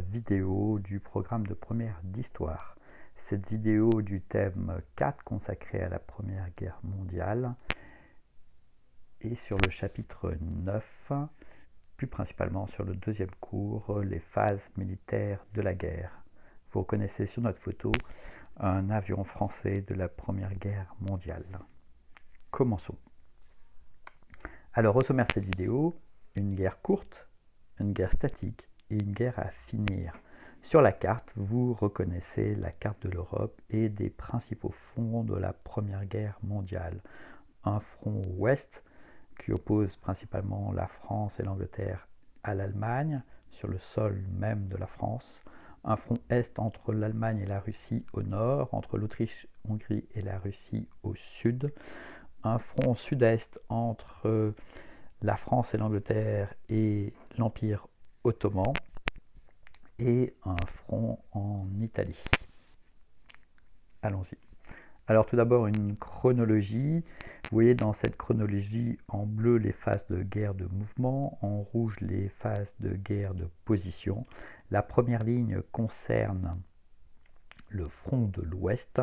Vidéo du programme de première d'histoire. Cette vidéo du thème 4 consacré à la Première Guerre mondiale est sur le chapitre 9, plus principalement sur le deuxième cours, les phases militaires de la guerre. Vous reconnaissez sur notre photo un avion français de la Première Guerre mondiale. Commençons. Alors au sommaire de cette vidéo, une guerre courte, une guerre statique et une guerre à finir. Sur la carte, vous reconnaissez la carte de l'Europe et des principaux fronts de la Première Guerre mondiale. Un front ouest qui oppose principalement la France et l'Angleterre à l'Allemagne, sur le sol même de la France. Un front est entre l'Allemagne et la Russie au nord, entre l'Autriche-Hongrie et la Russie au sud. Un front sud-est entre la France et l'Angleterre et l'Empire ottoman, et un front en Italie. Allons-y. Alors tout d'abord une chronologie. Vous voyez dans cette chronologie en bleu les phases de guerre de mouvement, en rouge les phases de guerre de position. La première ligne concerne le front de l'Ouest,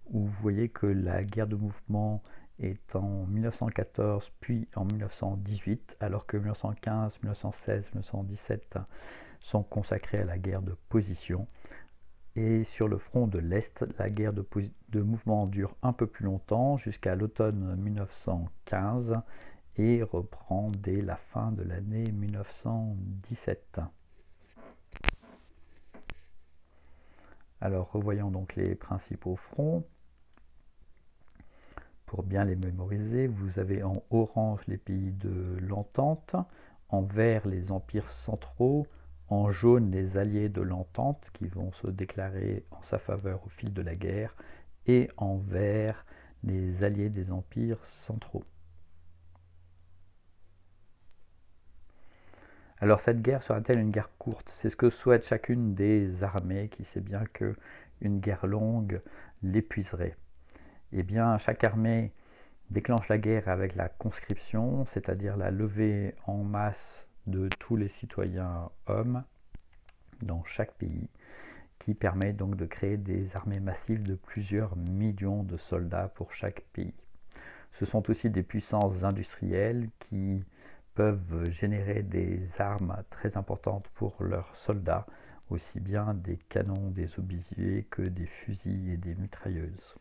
où vous voyez que la guerre de mouvement est en 1914 puis en 1918, alors que 1915, 1916, 1917 sont consacrés à la guerre de position. Et sur le front de l'Est, la guerre de mouvement dure un peu plus longtemps, jusqu'à l'automne 1915, et reprend dès la fin de l'année 1917. Alors revoyons donc les principaux fronts. Pour bien les mémoriser, vous avez en orange les pays de l'Entente, en vert les empires centraux, en jaune les alliés de l'Entente qui vont se déclarer en sa faveur au fil de la guerre, et en vert les alliés des empires centraux. Alors cette guerre sera-t-elle une guerre courte? C'est ce que souhaite chacune des armées qui sait bien qu'une guerre longue l'épuiserait. Eh bien, chaque armée déclenche la guerre avec la conscription, c'est-à-dire la levée en masse de tous les citoyens hommes dans chaque pays, qui permet donc de créer des armées massives de plusieurs millions de soldats pour chaque pays. Ce sont aussi des puissances industrielles qui peuvent générer des armes très importantes pour leurs soldats, aussi bien des canons, des obusiers que des fusils et des mitrailleuses.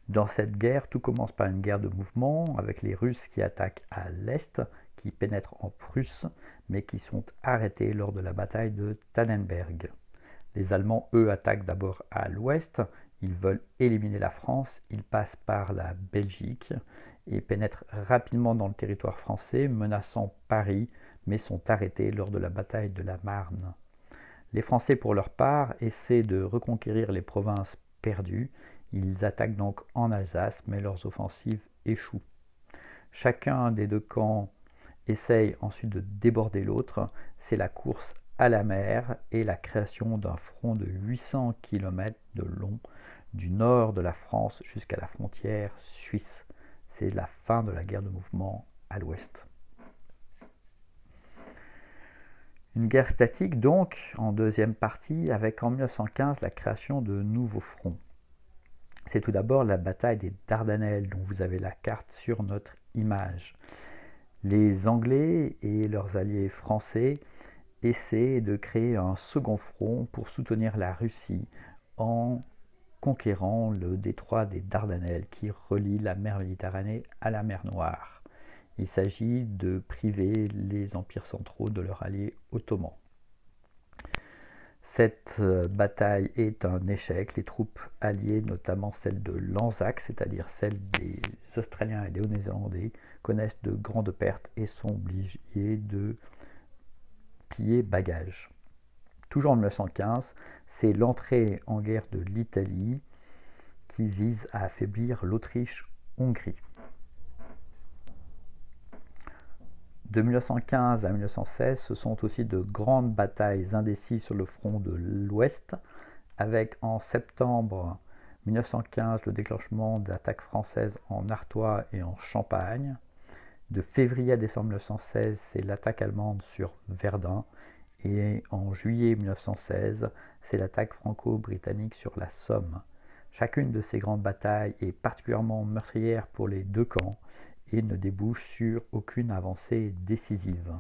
Dans cette guerre, tout commence par une guerre de mouvement, avec les Russes qui attaquent à l'est, qui pénètrent en Prusse, mais qui sont arrêtés lors de la bataille de Tannenberg. Les Allemands, eux, attaquent d'abord à l'ouest, ils veulent éliminer la France, ils passent par la Belgique et pénètrent rapidement dans le territoire français, menaçant Paris, mais sont arrêtés lors de la bataille de la Marne. Les Français, pour leur part, essaient de reconquérir les provinces perdues. Ils attaquent donc en Alsace, mais leurs offensives échouent. Chacun des deux camps essaye ensuite de déborder l'autre. C'est la course à la mer et la création d'un front de 800 km de long, du nord de la France jusqu'à la frontière suisse. C'est la fin de la guerre de mouvement à l'ouest. Une guerre statique donc, en deuxième partie, avec en 1915 la création de nouveaux fronts. C'est tout d'abord la bataille des Dardanelles, dont vous avez la carte sur notre image. Les Anglais et leurs alliés français essaient de créer un second front pour soutenir la Russie en conquérant le détroit des Dardanelles qui relie la mer Méditerranée à la mer Noire. Il s'agit de priver les empires centraux de leur allié ottoman. Cette bataille est un échec. Les troupes alliées, notamment celles de l'Anzac, c'est-à-dire celles des Australiens et des Néo-Zélandais, connaissent de grandes pertes et sont obligées de piller bagages. Toujours en 1915, c'est l'entrée en guerre de l'Italie qui vise à affaiblir l'Autriche-Hongrie. De 1915 à 1916, ce sont aussi de grandes batailles indécises sur le front de l'Ouest, avec en septembre 1915 le déclenchement d'attaques françaises en Artois et en Champagne, De février à décembre 1916, c'est l'attaque allemande sur Verdun. Et en juillet 1916, c'est l'attaque franco-britannique sur la Somme. Chacune de ces grandes batailles est particulièrement meurtrière pour les deux camps et ne débouche sur aucune avancée décisive.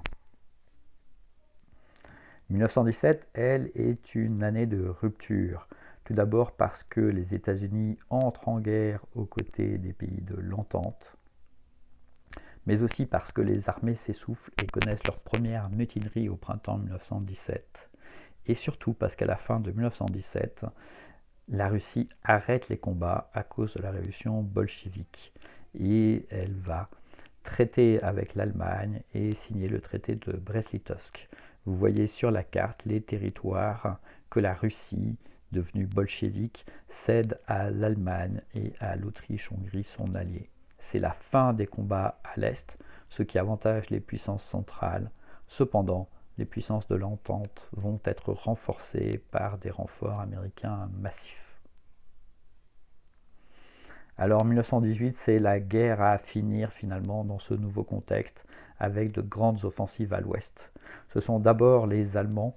1917, elle, est une année de rupture. Tout d'abord parce que les États-Unis entrent en guerre aux côtés des pays de l'Entente, mais aussi parce que les armées s'essoufflent et connaissent leur première mutinerie au printemps 1917. Et surtout parce qu'à la fin de 1917, la Russie arrête les combats à cause de la révolution bolchevique. Et elle va traiter avec l'Allemagne et signer le traité de Brest-Litovsk. Vous voyez sur la carte les territoires que la Russie, devenue bolchevique, cède à l'Allemagne et à l'Autriche-Hongrie, son allié. C'est la fin des combats à l'Est, ce qui avantage les puissances centrales. Cependant, les puissances de l'Entente vont être renforcées par des renforts américains massifs. Alors 1918, c'est la guerre à finir finalement dans ce nouveau contexte, avec de grandes offensives à l'ouest. Ce sont d'abord les Allemands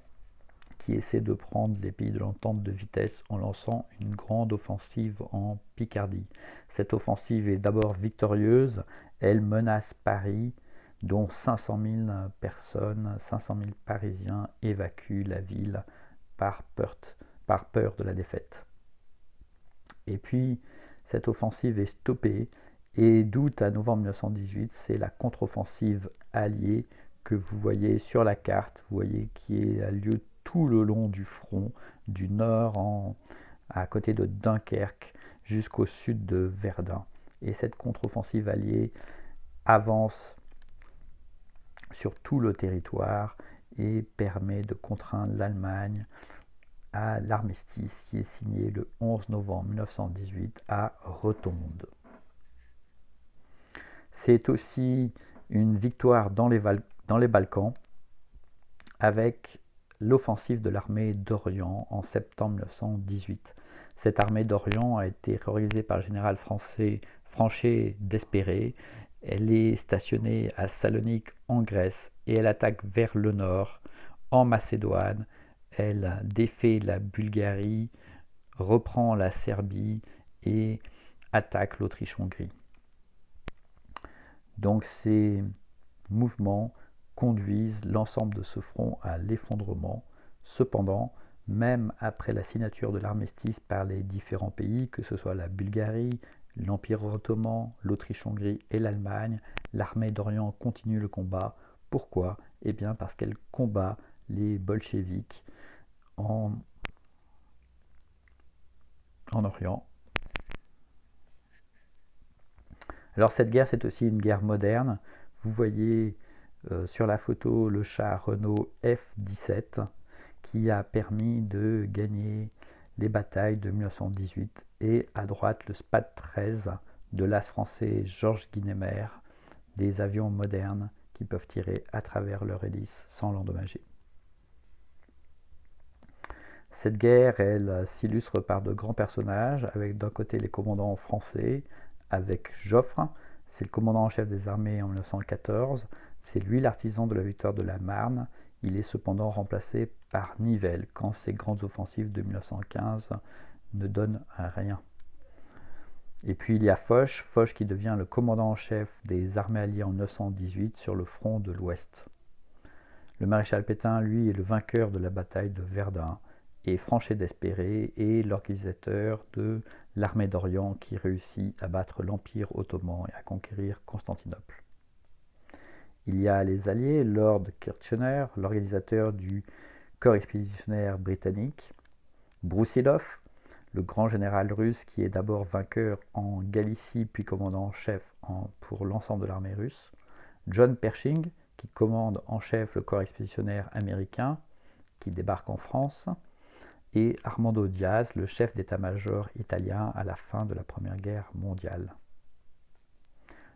qui essaient de prendre les pays de l'Entente de vitesse en lançant une grande offensive en Picardie. Cette offensive est d'abord victorieuse, elle menace Paris, dont 500 000 personnes, 500 000 Parisiens évacuent la ville par peur de la défaite. Et puis, cette offensive est stoppée, et d'août à novembre 1918, c'est la contre-offensive alliée que vous voyez sur la carte, vous voyez qui a lieu tout le long du front, du nord à côté de Dunkerque jusqu'au sud de Verdun. Et cette contre-offensive alliée avance sur tout le territoire et permet de contraindre l'Allemagne à l'armistice qui est signé le 11 novembre 1918 à Rotonde. C'est aussi une victoire dans les Balkans avec l'offensive de l'armée d'Orient en septembre 1918. Cette armée d'Orient a été réorganisée par le général français Franchet d'Espéré. Elle est stationnée à Salonique en Grèce et elle attaque vers le nord, en Macédoine. Elle défait la Bulgarie, reprend la Serbie et attaque l'Autriche-Hongrie. Donc ces mouvements conduisent l'ensemble de ce front à l'effondrement. Cependant, même après la signature de l'armistice par les différents pays, que ce soit la Bulgarie, l'Empire ottoman, l'Autriche-Hongrie et l'Allemagne, l'armée d'Orient continue le combat. Pourquoi ? Eh bien parce qu'elle combat les bolcheviks en Orient. Alors cette guerre, c'est aussi une guerre moderne. Vous voyez sur la photo le char Renault F-17 qui a permis de gagner les batailles de 1918 et à droite le SPAD 13 de l'as français Georges Guynemer, des avions modernes qui peuvent tirer à travers leur hélice sans l'endommager. Cette guerre, elle s'illustre par de grands personnages, avec d'un côté les commandants français, avec Joffre, c'est le commandant en chef des armées en 1914, c'est lui l'artisan de la victoire de la Marne. Il est cependant remplacé par Nivelle quand ces grandes offensives de 1915 ne donnent rien. Et puis il y a Foch qui devient le commandant en chef des armées alliées en 1918 sur le front de l'Ouest. Le maréchal Pétain, lui, est le vainqueur de la bataille de Verdun et Franchet d'Espéré est l'organisateur de l'armée d'Orient qui réussit à battre l'Empire ottoman et à conquérir Constantinople. Il y a les Alliés, Lord Kitchener, l'organisateur du corps expéditionnaire britannique, Brusilov, le grand général russe qui est d'abord vainqueur en Galicie puis commandant en chef pour l'ensemble de l'armée russe, John Pershing qui commande en chef le corps expéditionnaire américain qui débarque en France, et Armando Diaz, le chef d'état-major italien à la fin de la Première Guerre mondiale.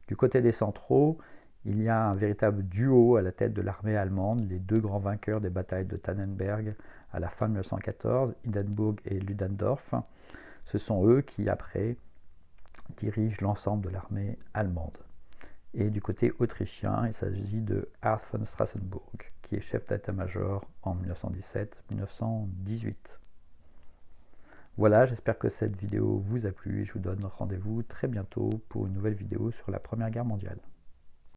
Du côté des centraux, il y a un véritable duo à la tête de l'armée allemande, les deux grands vainqueurs des batailles de Tannenberg à la fin de 1914, Hindenburg et Ludendorff. Ce sont eux qui, après, dirigent l'ensemble de l'armée allemande. Et du côté autrichien, il s'agit de Ernst von Strassenburg, qui est chef d'état-major en 1917-1918. Voilà, j'espère que cette vidéo vous a plu et je vous donne rendez-vous très bientôt pour une nouvelle vidéo sur la Première Guerre mondiale.